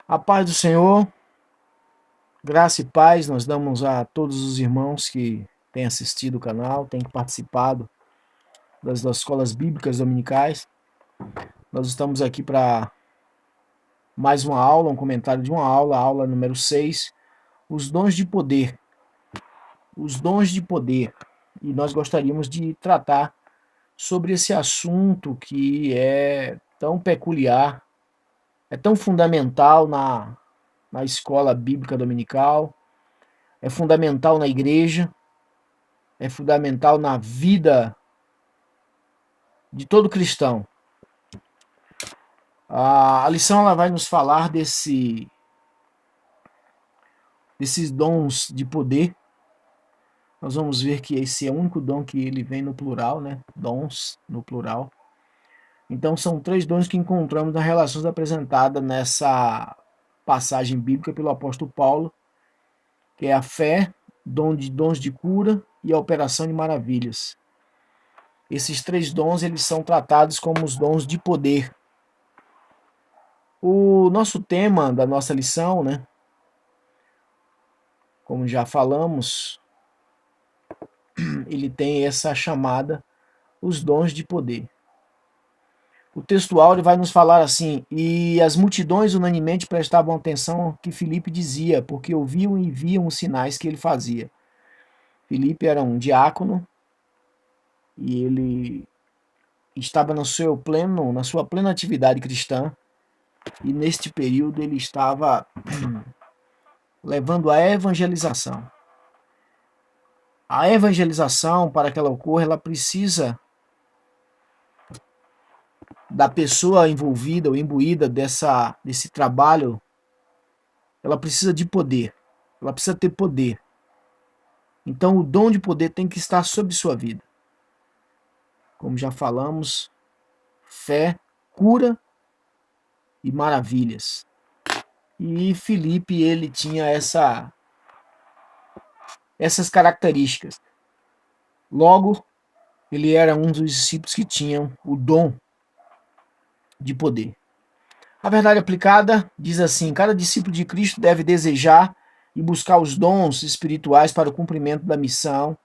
A paz do Senhor, graça e paz, nós damos a todos os irmãos que têm assistido o canal, têm participado das escolas bíblicas dominicais. Nós estamos aqui para mais uma aula, um comentário de uma aula, a aula número 6, os dons de poder. Os dons de poder. E nós gostaríamos de tratar sobre esse assunto que é tão peculiar, é tão fundamental na escola bíblica dominical, é fundamental na igreja, é fundamental na vida de todo cristão. A lição ela vai nos falar desses dons de poder. Nós vamos ver que esse é o único dom que ele vem no plural, né? Dons no plural. Então são 3 dons que encontramos nas relações apresentadas nessa passagem bíblica pelo apóstolo Paulo, que é a fé, dons de cura e a operação de maravilhas. Esses 3 dons eles são tratados como os dons de poder. O nosso tema da nossa lição, né? Como já falamos, ele tem essa chamada, os dons de poder. O textual ele vai nos falar assim: e as multidões unanimemente prestavam atenção ao que Filipe dizia, porque ouviam e viam os sinais que ele fazia. Filipe era um diácono e ele estava na sua plena atividade cristã, e neste período ele estava levando a evangelização. A evangelização, para que ela ocorra, ela precisa da pessoa envolvida ou imbuída desse trabalho, ela precisa de poder. Ela precisa ter poder. Então o dom de poder tem que estar sobre sua vida. Como já falamos, fé, cura e maravilhas. E Filipe, ele tinha essas características. Logo, ele era um dos discípulos que tinham o dom de poder. A verdade aplicada diz assim: cada discípulo de Cristo deve desejar e buscar os dons espirituais para o cumprimento da missão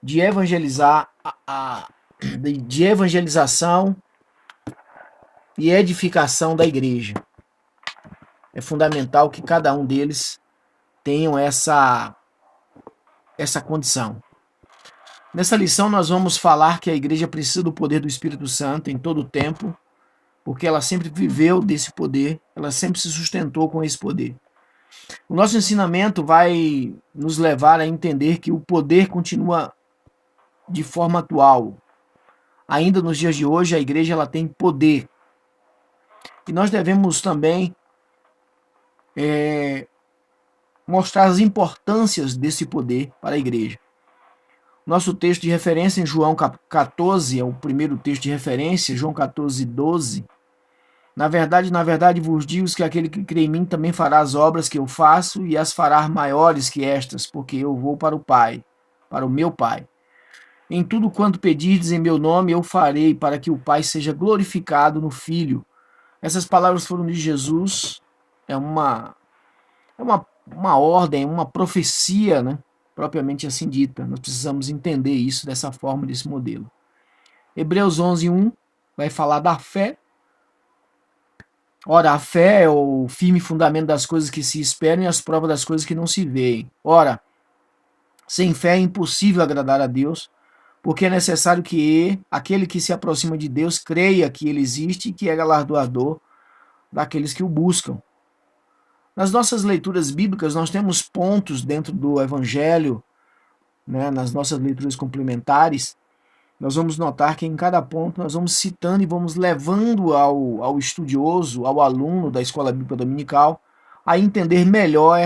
de evangelizar, de evangelização e edificação da igreja. É fundamental que cada um deles tenham essa condição. Nessa lição nós vamos falar que a igreja precisa do poder do Espírito Santo em todo o tempo, porque ela sempre viveu desse poder, ela sempre se sustentou com esse poder. O nosso ensinamento vai nos levar a entender que o poder continua de forma atual. Ainda nos dias de hoje, a igreja ela tem poder. E nós devemos também mostrar as importâncias desse poder para a igreja. Nosso texto de referência em João 14, é o primeiro texto de referência, João 14, 12. Na verdade vos digo que aquele que crê em mim também fará as obras que eu faço e as fará maiores que estas, porque eu vou para o Pai, para o meu Pai. Em tudo quanto pedirdes em meu nome, eu farei, para que o Pai seja glorificado no Filho. Essas palavras foram de Jesus, é uma ordem, uma profecia, né? Propriamente assim dita. Nós precisamos entender isso dessa forma, desse modelo. Hebreus 11:1 vai falar da fé. Ora, a fé é o firme fundamento das coisas que se esperam e as provas das coisas que não se veem. Ora, sem fé é impossível agradar a Deus, porque é necessário que aquele que se aproxima de Deus creia que ele existe e que é galardoador daqueles que o buscam. Nas nossas leituras bíblicas, nós temos pontos dentro do Evangelho, né, nas nossas leituras complementares, nós vamos notar que em cada ponto nós vamos citando e vamos levando ao estudioso, ao aluno da escola bíblica dominical, a entender melhor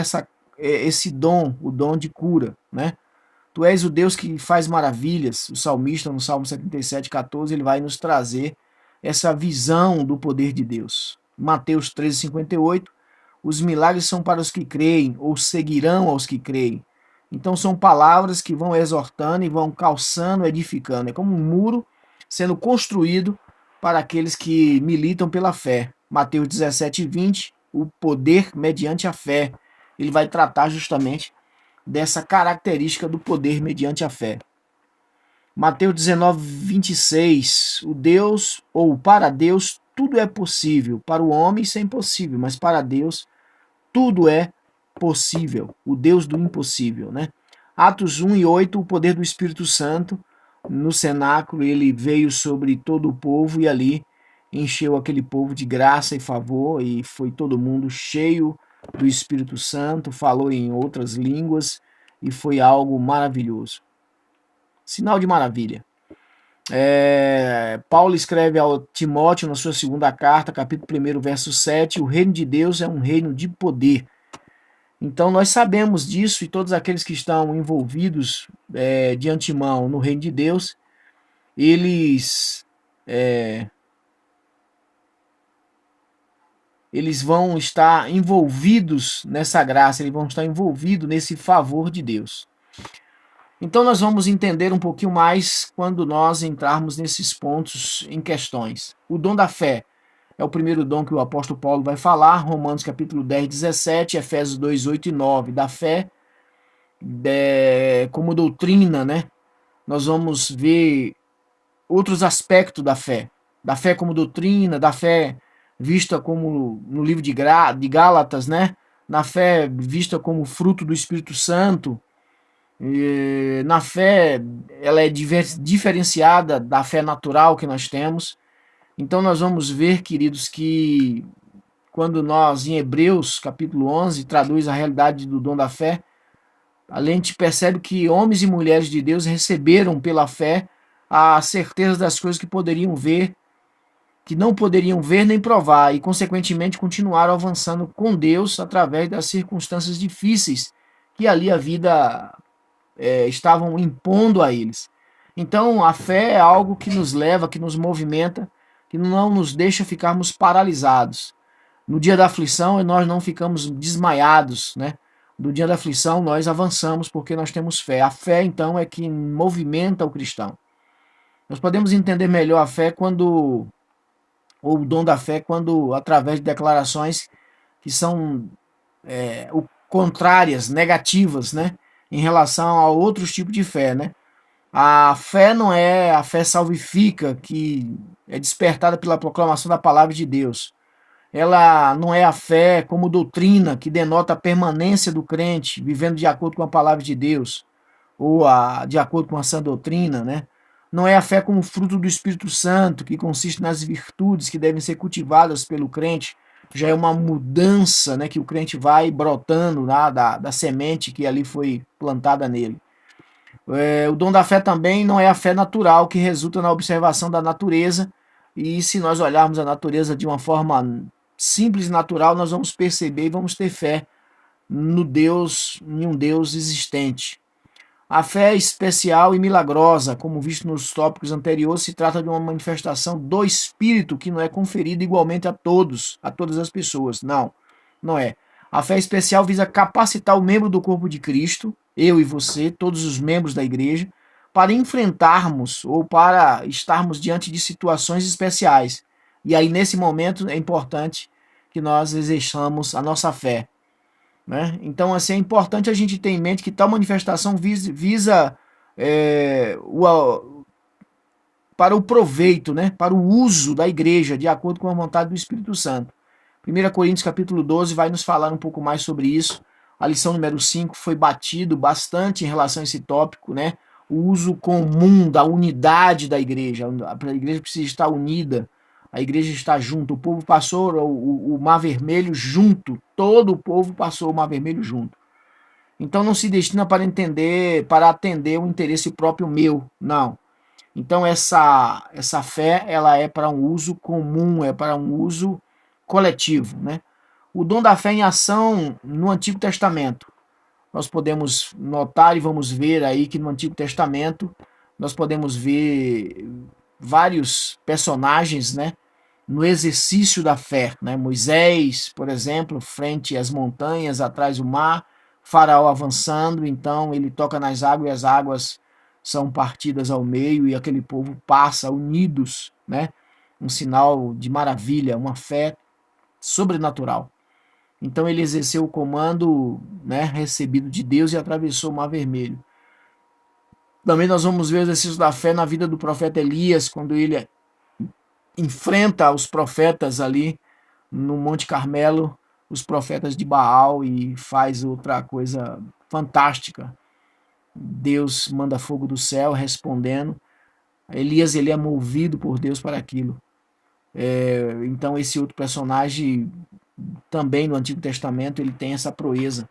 esse dom, o dom de cura, né? Tu és o Deus que faz maravilhas. O salmista, no Salmo 77:14, ele vai nos trazer essa visão do poder de Deus. Mateus 13:58, os milagres são para os que creem, ou seguirão aos que creem. Então são palavras que vão exortando e vão calçando, edificando. É como um muro sendo construído para aqueles que militam pela fé. Mateus 17:20, o poder mediante a fé. Ele vai tratar justamente dessa característica do poder mediante a fé. Mateus 19, 26, o Deus, ou para Deus, tudo é possível. Para o homem isso é impossível, mas para Deus tudo é possível. O Deus do impossível, né? Atos 1 e 8, o poder do Espírito Santo, no cenáculo, ele veio sobre todo o povo e ali encheu aquele povo de graça e favor e foi todo mundo cheio do Espírito Santo, falou em outras línguas e foi algo maravilhoso. Sinal de maravilha. Paulo escreve ao Timóteo na sua segunda carta, capítulo 1, verso 7, o reino de Deus é um reino de poder. Então nós sabemos disso e todos aqueles que estão envolvidos de antemão no reino de Deus, eles vão estar envolvidos nessa graça, eles vão estar envolvidos nesse favor de Deus. Então nós vamos entender um pouquinho mais quando nós entrarmos nesses pontos em questões. O dom da fé é o primeiro dom que o apóstolo Paulo vai falar, Romanos capítulo 10, 17, Efésios 2, 8 e 9. Da fé como doutrina, né? Nós vamos ver outros aspectos da fé como doutrina, da fé vista como no livro de Gálatas, né? Na fé vista como fruto do Espírito Santo. Na fé, ela é diferenciada da fé natural que nós temos. Então nós vamos ver, queridos, que quando nós, em Hebreus, capítulo 11, traduz a realidade do dom da fé, a gente percebe que homens e mulheres de Deus receberam pela fé a certeza das coisas que poderiam ver, que não poderiam ver nem provar, e consequentemente continuaram avançando com Deus através das circunstâncias difíceis que ali a vida estavam impondo a eles. Então a fé é algo que nos leva, que nos movimenta, que não nos deixa ficarmos paralisados. No dia da aflição nós não ficamos desmaiados, né? No dia da aflição nós avançamos porque nós temos fé. A fé então é que movimenta o cristão. Nós podemos entender melhor a fé ou o dom da fé quando através de declarações que são contrárias, negativas, né? Em relação a outros tipos de fé, né? A fé não é a fé salvífica que é despertada pela proclamação da palavra de Deus. Ela não é a fé como doutrina que denota a permanência do crente vivendo de acordo com a palavra de Deus ou de acordo com a sã doutrina, né? Não é a fé como fruto do Espírito Santo que consiste nas virtudes que devem ser cultivadas pelo crente. Já é uma mudança, né, que o crente vai brotando lá da semente que ali foi plantada nele. O dom da fé também não é a fé natural que resulta na observação da natureza, e se nós olharmos a natureza de uma forma simples e natural, nós vamos perceber e vamos ter fé no Deus, em um Deus existente. A fé especial e milagrosa, como visto nos tópicos anteriores, se trata de uma manifestação do Espírito que não é conferida igualmente a todas as pessoas. Não, não é. A fé especial visa capacitar o membro do corpo de Cristo, eu e você, todos os membros da igreja, para enfrentarmos ou para estarmos diante de situações especiais. E aí, nesse momento, é importante que nós exerçamos a nossa fé. Né? Então, assim, é importante a gente ter em mente que tal manifestação visa para o proveito, né? Para o uso da igreja, de acordo com a vontade do Espírito Santo. 1 Coríntios capítulo 12 vai nos falar um pouco mais sobre isso. A lição número 5 foi batido bastante em relação a esse tópico, né? O uso comum da unidade da igreja. A igreja precisa estar unida. A igreja está junto. O povo passou o Mar Vermelho junto. Todo o povo passou o Mar Vermelho junto. Então não se destina para atender o interesse próprio meu. Não. Então essa fé ela é para um uso comum, é para um uso coletivo, né? O dom da fé em ação no Antigo Testamento. Nós podemos notar e vamos ver aí que no Antigo Testamento nós podemos ver vários personagens, né, no exercício da fé, né? Moisés, por exemplo, frente às montanhas, atrás do mar, Faraó avançando, então ele toca nas águas e as águas são partidas ao meio e aquele povo passa unidos, né? Um sinal de maravilha, uma fé sobrenatural. Então ele exerceu o comando, né, recebido de Deus e atravessou o Mar Vermelho. Também nós vamos ver o exercício da fé na vida do profeta Elias, quando ele enfrenta os profetas ali no Monte Carmelo, os profetas de Baal, e faz outra coisa fantástica. Deus manda fogo do céu respondendo. Elias, ele é movido por Deus para aquilo. Então esse outro personagem também no Antigo Testamento ele tem essa proeza.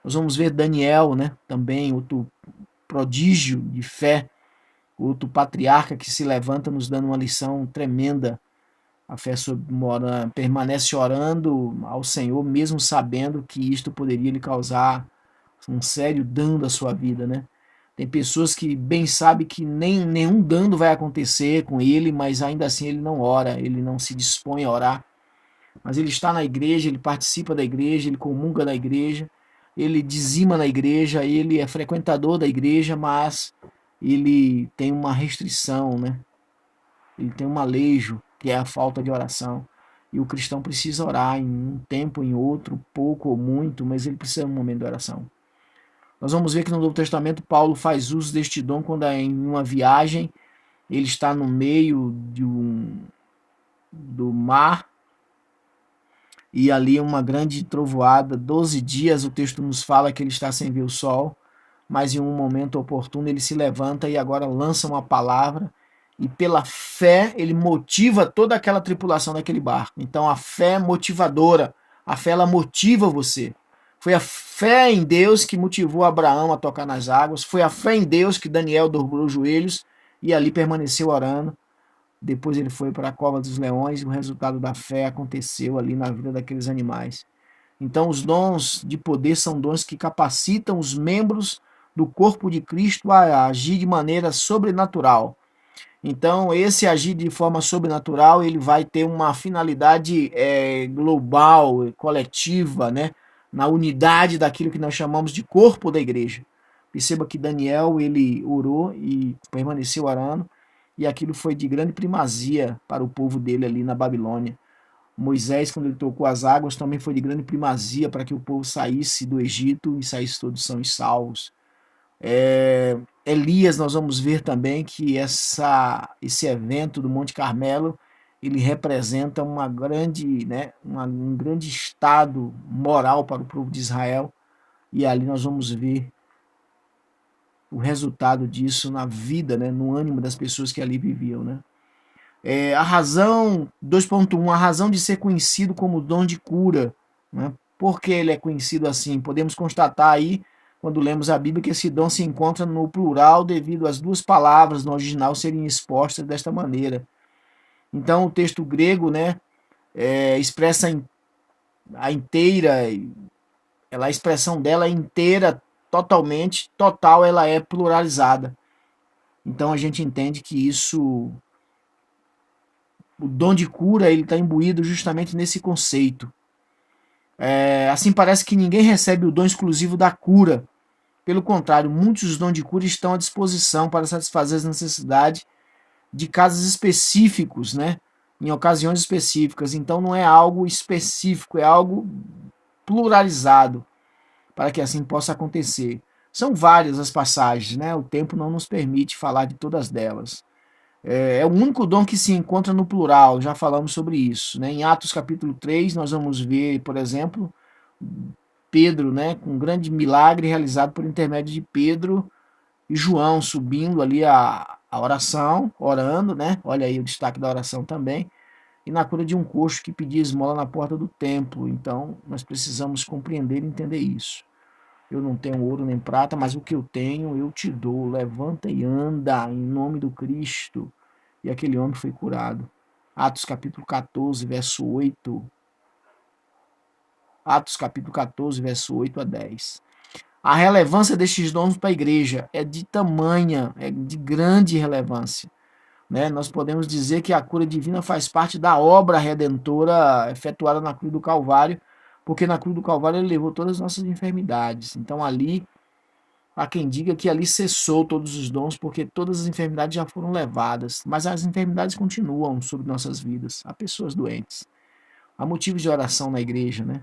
Nós vamos ver Daniel, né? Também outro prodígio de fé, outro patriarca que se levanta nos dando uma lição tremenda. A fé permanece orando ao Senhor, mesmo sabendo que isto poderia lhe causar um sério dano à sua vida, né? Tem pessoas que bem sabem que nenhum dano vai acontecer com ele, mas ainda assim ele não ora, ele não se dispõe a orar. Mas ele está na igreja, ele participa da igreja, ele comunga na igreja, ele dizima na igreja, ele é frequentador da igreja, mas ele tem uma restrição, né? Ele tem um alejo, que é a falta de oração. E o cristão precisa orar em um tempo, em outro, pouco ou muito, mas ele precisa de um momento de oração. Nós vamos ver que no Novo Testamento Paulo faz uso deste dom quando é em uma viagem, ele está no meio do mar, e ali uma grande trovoada, 12 dias o texto nos fala que ele está sem ver o sol, mas em um momento oportuno ele se levanta e agora lança uma palavra, e pela fé ele motiva toda aquela tripulação daquele barco. Então a fé é motivadora, a fé ela motiva você. Foi a fé em Deus que motivou Abraão a tocar nas águas, foi a fé em Deus que Daniel dobrou os joelhos e ali permaneceu orando. Depois ele foi para a cova dos leões e o resultado da fé aconteceu ali na vida daqueles animais. Então os dons de poder são dons que capacitam os membros do corpo de Cristo a agir de maneira sobrenatural. Então esse agir de forma sobrenatural ele vai ter uma finalidade global, coletiva, né? Na unidade daquilo que nós chamamos de corpo da igreja. Perceba que Daniel ele orou e permaneceu orando, e aquilo foi de grande primazia para o povo dele ali na Babilônia. Moisés, quando ele tocou as águas, também foi de grande primazia para que o povo saísse do Egito e saísse todos são e salvos. Elias, nós vamos ver também que esse evento do Monte Carmelo, ele representa uma grande, né, um grande estado moral para o povo de Israel, e ali nós vamos ver o resultado disso na vida, né, no ânimo das pessoas que ali viviam, né? A razão, 2.1, a razão de ser conhecido como dom de cura, né? Por que ele é conhecido assim? Podemos constatar aí, quando lemos a Bíblia, que esse dom se encontra no plural devido às duas palavras no original serem expostas desta maneira. Então o texto grego, né, expressa a inteira, a expressão dela é inteira, totalmente, total, ela é pluralizada. Então a gente entende que isso, o dom de cura, ele está imbuído justamente nesse conceito. Assim parece que ninguém recebe o dom exclusivo da cura. Pelo contrário, muitos dos dons de cura estão à disposição para satisfazer as necessidades de casos específicos, né? Em ocasiões específicas. Então não é algo específico, é algo pluralizado para que assim possa acontecer. São várias as passagens, né? O tempo não nos permite falar de todas delas. É o único dom que se encontra no plural, já falamos sobre isso, né? Em Atos capítulo 3, nós vamos ver, por exemplo, Pedro, né, com um grande milagre realizado por intermédio de Pedro e João subindo ali a oração, orando, né? Olha aí o destaque da oração também. E na cura de um coxo que pedia esmola na porta do templo. Então, nós precisamos compreender e entender isso. Eu não tenho ouro nem prata, mas o que eu tenho eu te dou. Levanta e anda em nome do Cristo. E aquele homem foi curado. Atos capítulo 14, verso 8. Atos capítulo 14, verso 8 a 10. A relevância destes dons para a igreja é de tamanha, é de grande relevância. Né? Nós podemos dizer que a cura divina faz parte da obra redentora efetuada na cruz do Calvário, porque na cruz do Calvário ele levou todas as nossas enfermidades. Então ali, há quem diga que ali cessou todos os dons, porque todas as enfermidades já foram levadas, mas as enfermidades continuam sobre nossas vidas. Há pessoas doentes. Há motivos de oração na igreja, né?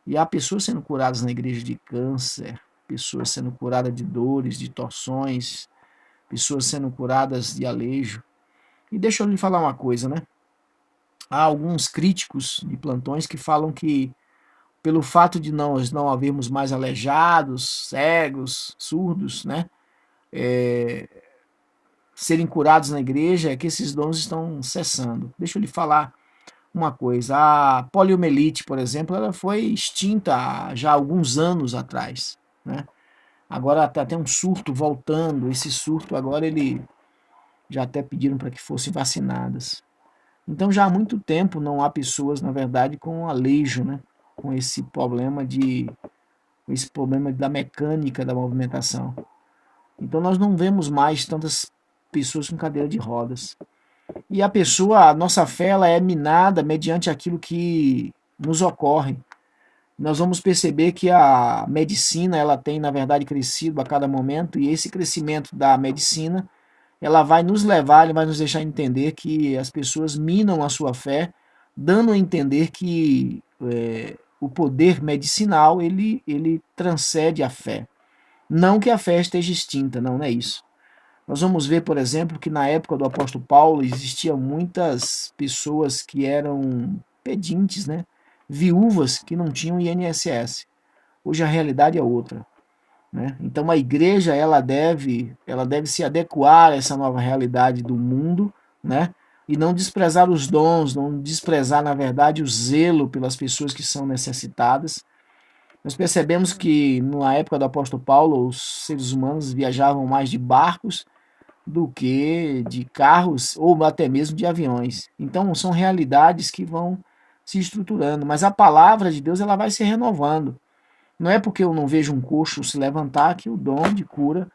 E há pessoas sendo curadas na igreja de câncer, pessoas sendo curadas de dores, de torções, pessoas sendo curadas de alejo. E deixa eu lhe falar uma coisa, né? Há alguns críticos de plantões que falam que pelo fato de nós não havermos mais aleijados, cegos, surdos, né? Serem curados na igreja, é que esses dons estão cessando. Deixa eu lhe falar uma coisa. A poliomielite, por exemplo, ela foi extinta já há alguns anos atrás, né? Agora está até um surto voltando. Esse surto agora ele já até pediram para que fossem vacinadas. Então já há muito tempo não há pessoas, na verdade, com aleijo, né? Com esse problema da mecânica da movimentação. Então nós não vemos mais tantas pessoas com cadeira de rodas. E a nossa fé, ela é minada mediante aquilo que nos ocorre. Nós vamos perceber que a medicina, ela tem, na verdade, crescido a cada momento, e esse crescimento da medicina, ela vai nos levar, ela vai nos deixar entender que as pessoas minam a sua fé, dando a entender que o poder medicinal, ele transcende a fé. Não que a fé esteja extinta, não é isso. Nós vamos ver, por exemplo, que na época do apóstolo Paulo existiam muitas pessoas que eram pedintes, né? Viúvas que não tinham INSS. Hoje a realidade é outra, né? Então a igreja ela deve se adequar a essa nova realidade do mundo, né? E não desprezar os dons, não desprezar, na verdade, o zelo pelas pessoas que são necessitadas. Nós percebemos que na época do apóstolo Paulo, os seres humanos viajavam mais de barcos do que de carros ou até mesmo de aviões. Então são realidades que vão se estruturando, mas a palavra de Deus ela vai se renovando. Não é porque eu não vejo um coxo se levantar que o dom de cura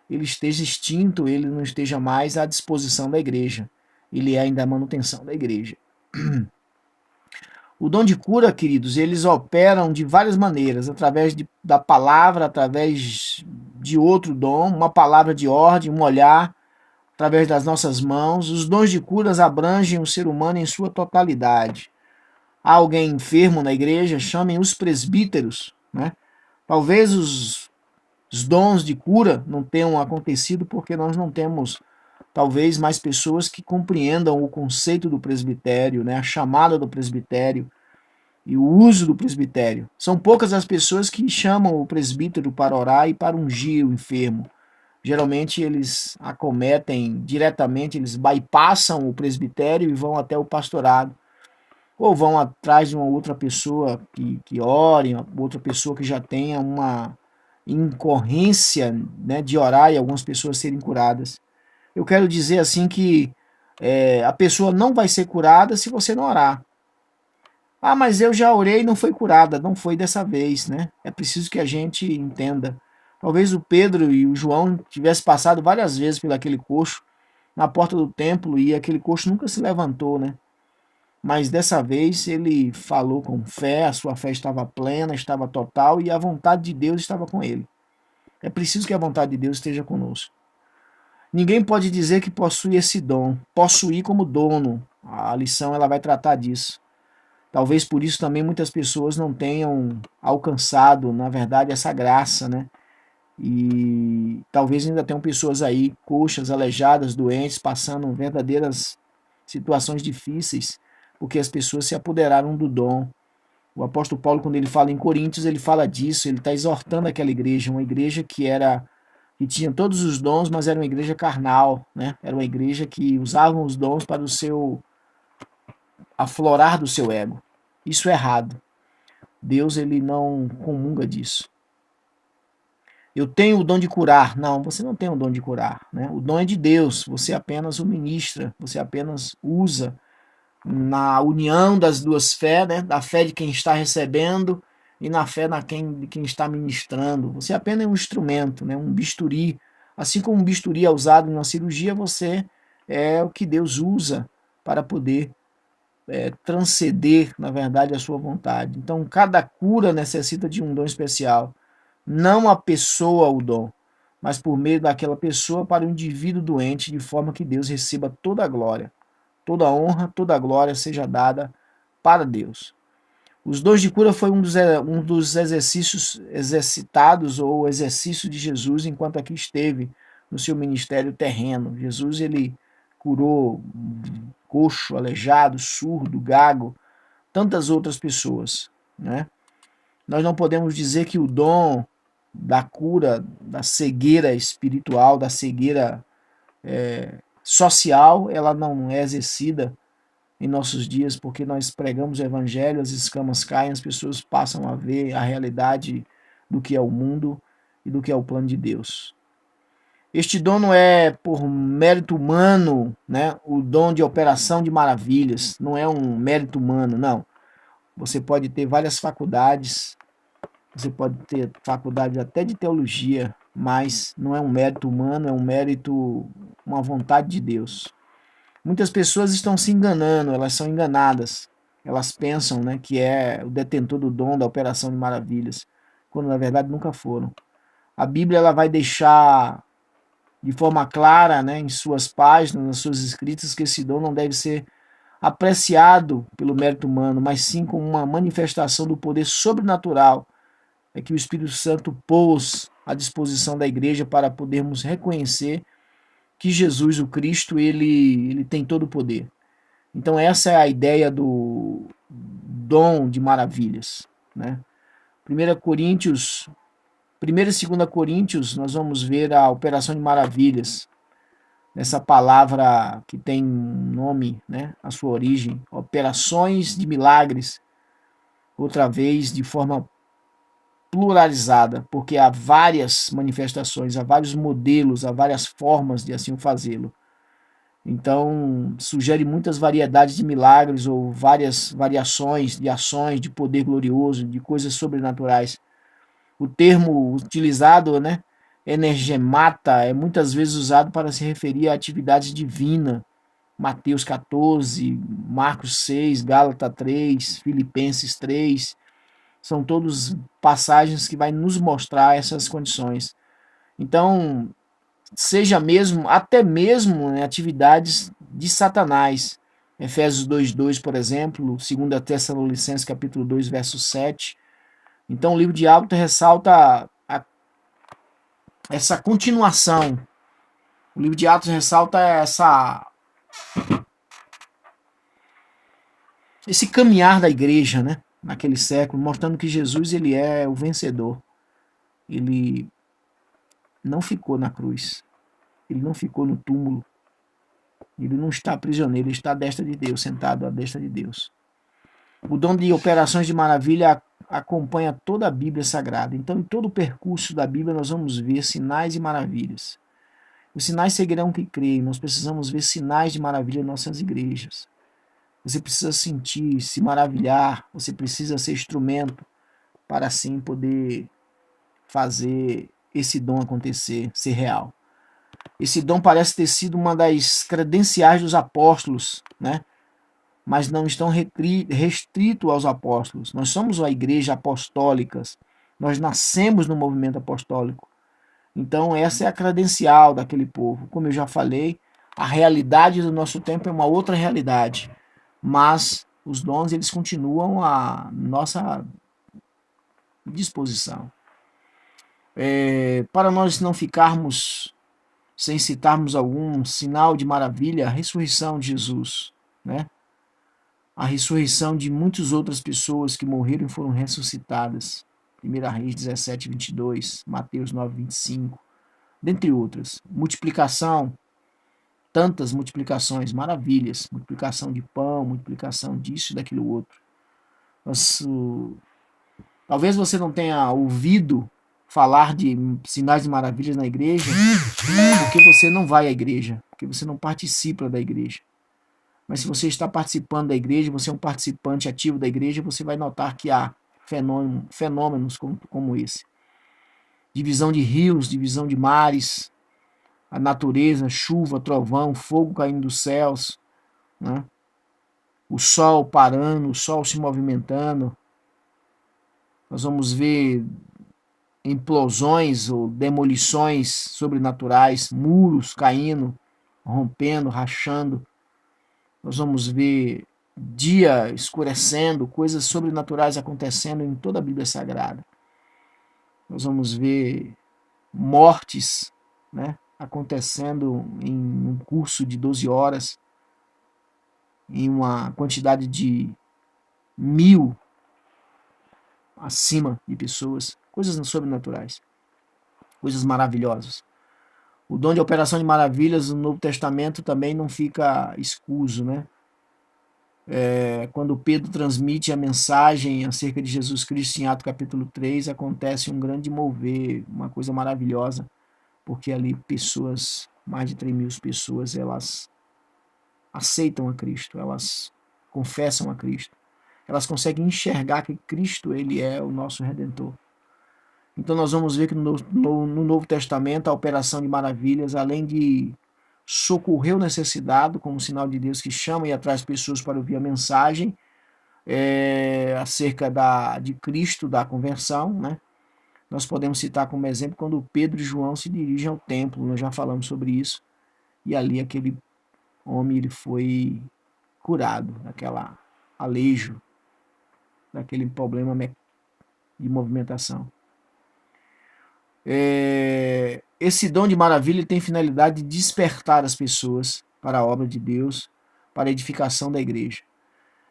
ele esteja extinto, ele não esteja mais à disposição da igreja. Ele é ainda a manutenção da igreja. O dom de cura, queridos, eles operam de várias maneiras, através da palavra, através de outro dom, uma palavra de ordem, um olhar, através das nossas mãos. Os dons de curas abrangem o ser humano em sua totalidade. Há alguém enfermo na igreja, chamem os presbíteros, né? Talvez os dons de cura não tenham acontecido porque nós não temos, talvez, mais pessoas que compreendam o conceito do presbitério, né? A chamada do presbitério e o uso do presbitério. São poucas as pessoas que chamam o presbítero para orar e para ungir o enfermo. Geralmente eles acometem diretamente, eles bypassam o presbitério e vão até o pastorado. Ou vão atrás de uma outra pessoa que ore, outra pessoa que já tenha uma incorrência, né, de orar e algumas pessoas serem curadas. Eu quero dizer assim que a pessoa não vai ser curada se você não orar. Ah, mas eu já orei e não foi curada. Não foi dessa vez, né? É preciso que a gente entenda. Talvez o Pedro e o João tivessem passado várias vezes por aquele coxo na porta do templo e aquele coxo nunca se levantou, né? Mas dessa vez ele falou com fé, a sua fé estava plena, estava total e a vontade de Deus estava com ele. É preciso que a vontade de Deus esteja conosco. Ninguém pode dizer que possui esse dom, possuir como dono. A lição ela vai tratar disso. Talvez por isso também muitas pessoas não tenham alcançado, na verdade, essa graça, né? E talvez ainda tenham pessoas aí, coxas, aleijadas, doentes, passando verdadeiras situações difíceis, porque as pessoas se apoderaram do dom. O apóstolo Paulo, quando ele fala em Coríntios, ele fala disso, ele está exortando aquela igreja, uma igreja que tinha todos os dons, mas era uma igreja carnal, né? Era uma igreja que usava os dons para o seu aflorar do seu ego. Isso é errado. Deus ele não comunga disso. Eu tenho o dom de curar. Não, você não tem o dom de curar, né? O dom é de Deus. Você apenas o ministra, você apenas usa na união das duas fés, né? Da fé de quem está recebendo e na fé de quem está ministrando. Você apenas é um instrumento, né? Um bisturi. Assim como um bisturi é usado em uma cirurgia, você é o que Deus usa para poder transcender, na verdade, a sua vontade. Então, cada cura necessita de um dom especial. Não a pessoa o dom, mas por meio daquela pessoa para o indivíduo doente, de forma que Deus receba toda a glória, toda a honra, toda a glória seja dada para Deus. Os dons de cura foi um dos exercícios exercitados ou exercício de Jesus enquanto aqui esteve no seu ministério terreno. Jesus ele curou coxo, aleijado, surdo, gago, tantas outras pessoas, né? Nós não podemos dizer que o dom da cura, da cegueira espiritual, da cegueira social, ela não é exercida em nossos dias, porque nós pregamos o evangelho, as escamas caem, as pessoas passam a ver a realidade do que é o mundo e do que é o plano de Deus. Este dom não é por mérito humano, né? O dom de operação de maravilhas, não é um mérito humano, não. Você pode ter várias faculdades, você pode ter faculdade até de teologia, mas não é um mérito humano, é um mérito, uma vontade de Deus. Muitas pessoas estão se enganando, elas são enganadas. Elas pensam, né, que é o detentor do dom da operação de maravilhas, quando na verdade nunca foram. A Bíblia ela vai deixar de forma clara, né, em suas páginas, nas suas escritas, que esse dom não deve ser apreciado pelo mérito humano, mas sim como uma manifestação do poder sobrenatural que o Espírito Santo pôs à disposição da igreja para podermos reconhecer que Jesus, o Cristo, ele tem todo o poder. Então essa é a ideia do dom de maravilhas, né? 1 Coríntios, 1 e 2 Coríntios, nós vamos ver a operação de maravilhas. Essa palavra que tem um nome, né, a sua origem, operações de milagres, outra vez de forma pluralizada, porque há várias manifestações, há vários modelos, há várias formas de assim fazê-lo. Então, sugere muitas variedades de milagres ou várias variações de ações de poder glorioso, de coisas sobrenaturais. O termo utilizado, né, energemata, é muitas vezes usado para se referir a atividades divinas. Mateus 14, Marcos 6, Gálatas 3, Filipenses 3, são todos passagens que vai nos mostrar essas condições. Então, seja mesmo, até mesmo né, atividades de Satanás. Efésios 2:2, por exemplo, 2 Tessalonicenses capítulo 2, verso 7. Então, o livro de Hábitos ressalta essa continuação. O livro de Atos ressalta esse caminhar da igreja, né, naquele século, mostrando que Jesus ele é o vencedor. Ele não ficou na cruz. Ele não ficou no túmulo. Ele não está prisioneiro, ele está à destra de Deus, sentado à destra de Deus. O dom de operações de maravilha acompanha toda a Bíblia Sagrada. Então, em todo o percurso da Bíblia, nós vamos ver sinais e maravilhas. Os sinais seguirão quem crê. Nós precisamos ver sinais de maravilha em nossas igrejas. Você precisa sentir, se maravilhar. Você precisa ser instrumento para assim poder fazer esse dom acontecer, ser real. Esse dom parece ter sido uma das credenciais dos apóstolos, né? Mas não estão restritos aos apóstolos. Nós somos a igreja apostólica. Nós nascemos no movimento apostólico. Então essa é a credencial daquele povo. Como eu já falei, a realidade do nosso tempo é uma outra realidade. Mas os dons eles continuam à nossa disposição. Para nós não ficarmos sem citarmos algum sinal de maravilha, a ressurreição de Jesus, né? A ressurreição de muitas outras pessoas que morreram e foram ressuscitadas. 1 Reis 17, 22, Mateus 9, 25, dentre outras. Multiplicação, tantas multiplicações, maravilhas. Multiplicação de pão, multiplicação disso e daquilo outro. Talvez você não tenha ouvido falar de sinais de maravilhas na igreja, porque você não vai à igreja, porque você não participa da igreja. Mas se você está participando da igreja, você é um participante ativo da igreja, você vai notar que há fenômenos como esse. Divisão de rios, divisão de mares, a natureza, chuva, trovão, fogo caindo dos céus, né? O sol parando, o sol se movimentando. Nós vamos ver implosões ou demolições sobrenaturais, muros caindo, rompendo, rachando. Nós vamos ver dia escurecendo, coisas sobrenaturais acontecendo em toda a Bíblia Sagrada. Nós vamos ver mortes, né, acontecendo em um curso de 12 horas, em uma quantidade de 1000 acima de pessoas, coisas sobrenaturais, coisas maravilhosas. O dom de operação de maravilhas no Novo Testamento também não fica escuso, né? Quando Pedro transmite a mensagem acerca de Jesus Cristo em Atos capítulo 3, acontece um grande mover, uma coisa maravilhosa, porque ali pessoas, mais de 3.000 pessoas, elas aceitam a Cristo, elas confessam a Cristo, elas conseguem enxergar que Cristo ele é o nosso Redentor. Então nós vamos ver que no Novo Testamento a operação de maravilhas, além de socorrer o necessitado, como sinal de Deus que chama e atrai pessoas para ouvir a mensagem acerca de Cristo, da conversão, né? Nós podemos citar como exemplo quando Pedro e João se dirigem ao templo, nós já falamos sobre isso, e ali aquele homem ele foi curado daquela alejo, daquele problema de movimentação. Esse dom de maravilha tem finalidade de despertar as pessoas para a obra de Deus, para a edificação da igreja.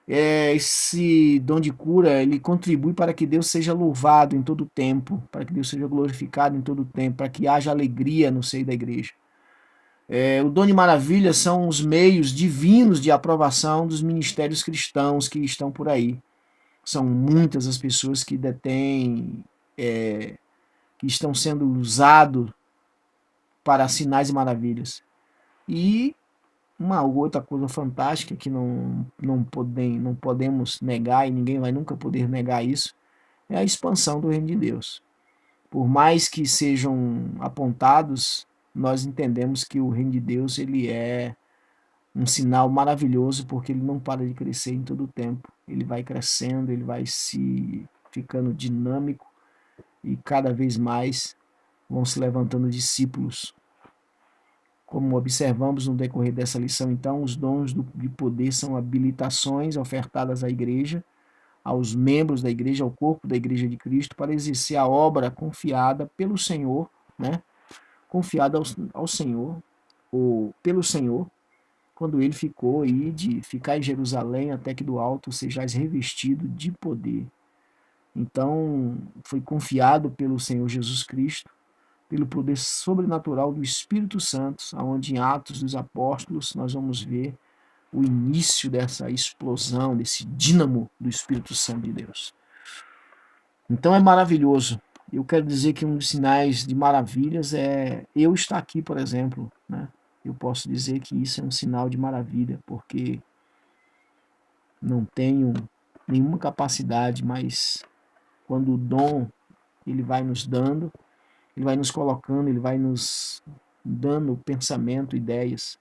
Esse dom de cura, ele contribui para que Deus seja louvado em todo o tempo, para que Deus seja glorificado em todo o tempo, para que haja alegria no seio da igreja. O dom de maravilha são os meios divinos de aprovação dos ministérios cristãos que estão por aí. São muitas as pessoas que detêm, que estão sendo usados para sinais e maravilhas. E uma outra coisa fantástica que não podemos negar, e ninguém vai nunca poder negar isso, é a expansão do reino de Deus. Por mais que sejam apontados, nós entendemos que o reino de Deus ele é um sinal maravilhoso, porque ele não para de crescer em todo o tempo. Ele vai crescendo, ele vai se ficando dinâmico, e cada vez mais vão se levantando discípulos. Como observamos no decorrer dessa lição, então, os dons de poder são habilitações ofertadas à igreja, aos membros da igreja, ao corpo da igreja de Cristo, para exercer a obra confiada pelo Senhor, né? Confiada ao Senhor, ou pelo Senhor, quando ele ficou aí de ficar em Jerusalém até que do alto sejais revestido de poder. Então, foi confiado pelo Senhor Jesus Cristo, pelo poder sobrenatural do Espírito Santo, onde em Atos dos Apóstolos nós vamos ver o início dessa explosão, desse dínamo do Espírito Santo de Deus. Então é maravilhoso. Eu quero dizer que um dos sinais de maravilhas é eu estar aqui, por exemplo, né? Eu posso dizer que isso é um sinal de maravilha, porque não tenho nenhuma capacidade, mas quando o dom ele vai nos dando, ele vai nos colocando, ele vai nos dando pensamento, ideias.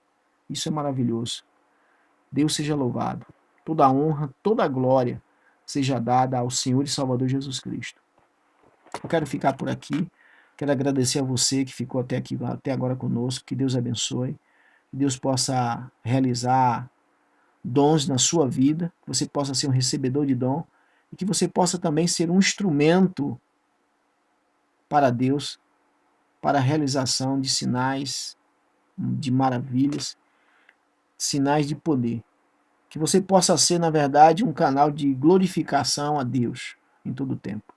Isso é maravilhoso. Deus seja louvado. Toda a honra, toda a glória seja dada ao Senhor e Salvador Jesus Cristo. Eu quero ficar por aqui. Quero agradecer a você que ficou até agora conosco. Que Deus abençoe. Que Deus possa realizar dons na sua vida. Que você possa ser um recebedor de dom. E que você possa também ser um instrumento para Deus, para a realização de sinais, de maravilhas, sinais de poder. Que você possa ser, na verdade, um canal de glorificação a Deus em todo o tempo.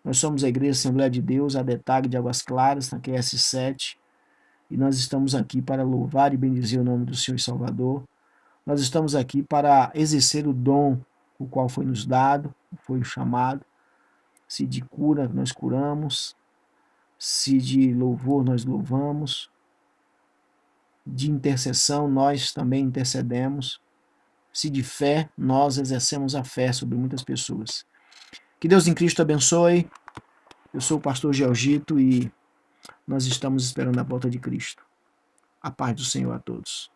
Nós somos a Igreja Assembleia de Deus, a DETAG de Águas Claras, na QS7, e nós estamos aqui para louvar e bendizer o nome do Senhor e Salvador. Nós estamos aqui para exercer o dom o qual foi nos dado, foi chamado. Se de cura nós curamos, se de louvor nós louvamos, de intercessão nós também intercedemos, se de fé nós exercemos a fé sobre muitas pessoas. Que Deus em Cristo abençoe. Eu sou o pastor Georgito e nós estamos esperando a volta de Cristo. A paz do Senhor a todos.